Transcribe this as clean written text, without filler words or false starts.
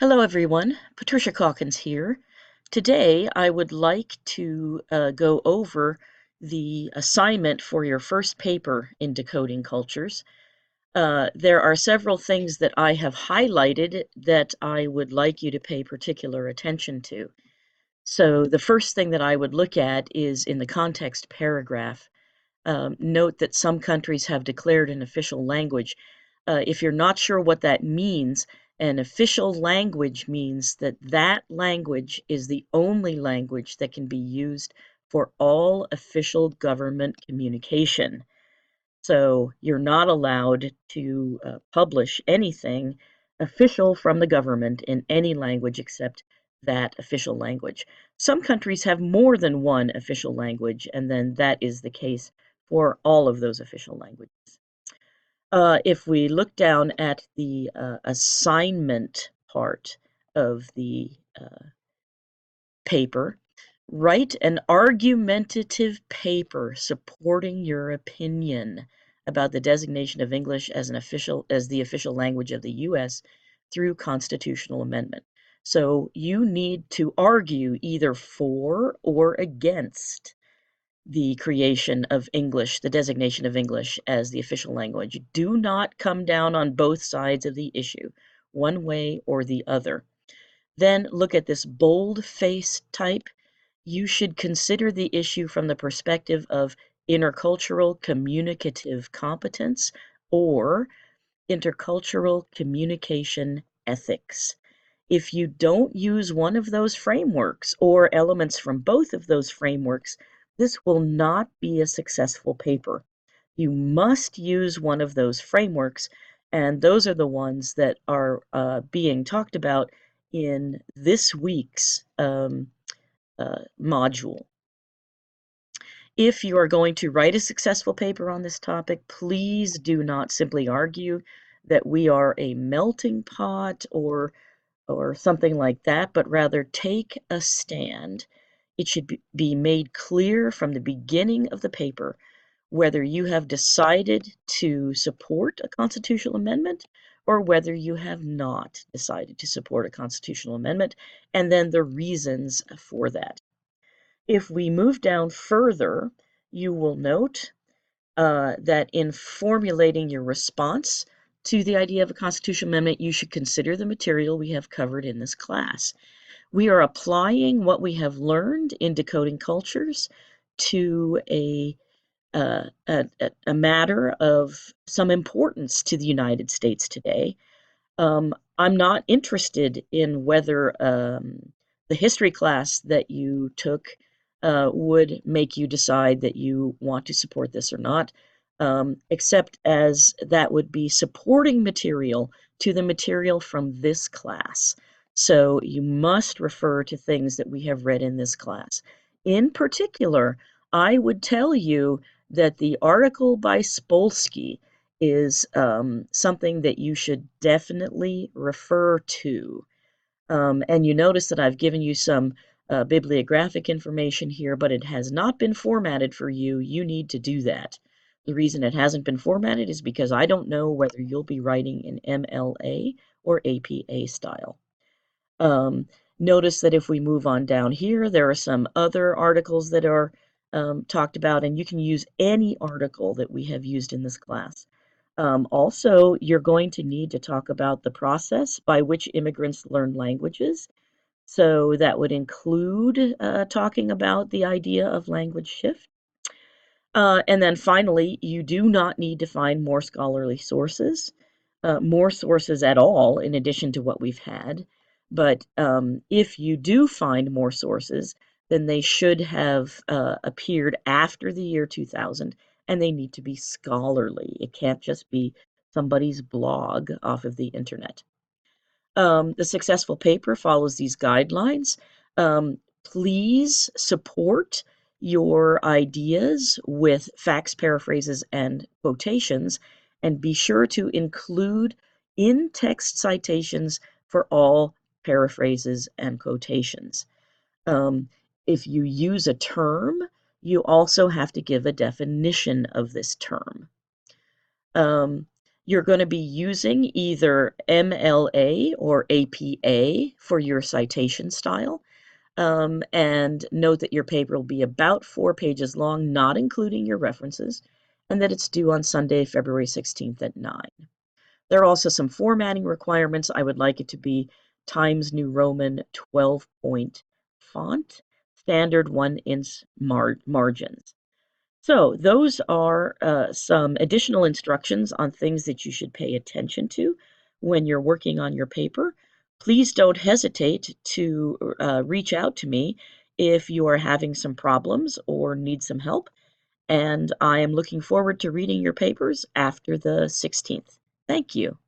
Hello everyone, Patricia Calkins here. Today I would like to go over the assignment for your first paper in decoding cultures. There are several things that I have highlighted that I would like you to pay particular attention to. So the first thing that I would look at is in the context paragraph. Note that some countries have declared an official language. If you're not sure what that means, an official language means that that language is the only language that can be used for all official government communication. So you're not allowed to publish anything official from the government in any language except that official language. Some countries have more than one official language, and then that is the case for all of those official languages. If we look down at the assignment part of the paper, write an argumentative paper supporting your opinion about the designation of English as the official language of the US through constitutional amendment. So you need to argue either for or against the creation of English, the designation of English as the official language. Do not come down on both sides of the issue, one way or the other. Then look at this bold-face type. You should consider the issue from the perspective of intercultural communicative competence or intercultural communication ethics. If you don't use one of those frameworks or elements from both of those frameworks, this will not be a successful paper. You must use one of those frameworks, and those are the ones that are being talked about in this week's module. If you are going to write a successful paper on this topic, please do not simply argue that we are a melting pot or something like that, but rather take a stand. It should be made clear from the beginning of the paper whether you have decided to support a constitutional amendment or whether you have not decided to support a constitutional amendment, and then the reasons for that. If we move down further, you will note that in formulating your response to the idea of a constitutional amendment, you should consider the material we have covered in this class. We are applying what we have learned in decoding cultures to a matter of some importance to the United States today. I'm not interested in whether the history class that you took would make you decide that you want to support this or not, except as that would be supporting material to the material from this class. So you must refer to things that we have read in this class. In particular, I would tell you that the article by Spolsky is something that you should definitely refer to. And you notice that I've given you some bibliographic information here, but it has not been formatted for you. You need to do that. The reason it hasn't been formatted is because I don't know whether you'll be writing in MLA or APA style. Notice that if we move on down here, there are some other articles that are talked about, and you can use any article that we have used in this class. Also, you're going to need to talk about the process by which immigrants learn languages. So that would include talking about the idea of language shift. And then finally, you do not need to find more scholarly sources, more sources at all, in addition to what we've had. But if you do find more sources, then they should have appeared after the year 2000, and they need to be scholarly. It can't just be somebody's blog off of the internet. The successful paper follows these guidelines. Please support your ideas with facts, paraphrases, and quotations, and be sure to include in-text citations for all paraphrases and quotations. If you use a term, you also have to give a definition of this term. You're going to be using either MLA or APA for your citation style. And note that your paper will be about 4 pages long, not including your references, and that it's due on Sunday, February 16th at 9. There are also some formatting requirements. I would like it to be Times New Roman 12-point font, standard 1-inch margins. So those are some additional instructions on things that you should pay attention to when you're working on your paper. Please don't hesitate to reach out to me if you are having some problems or need some help. And I am looking forward to reading your papers after the 16th. Thank you.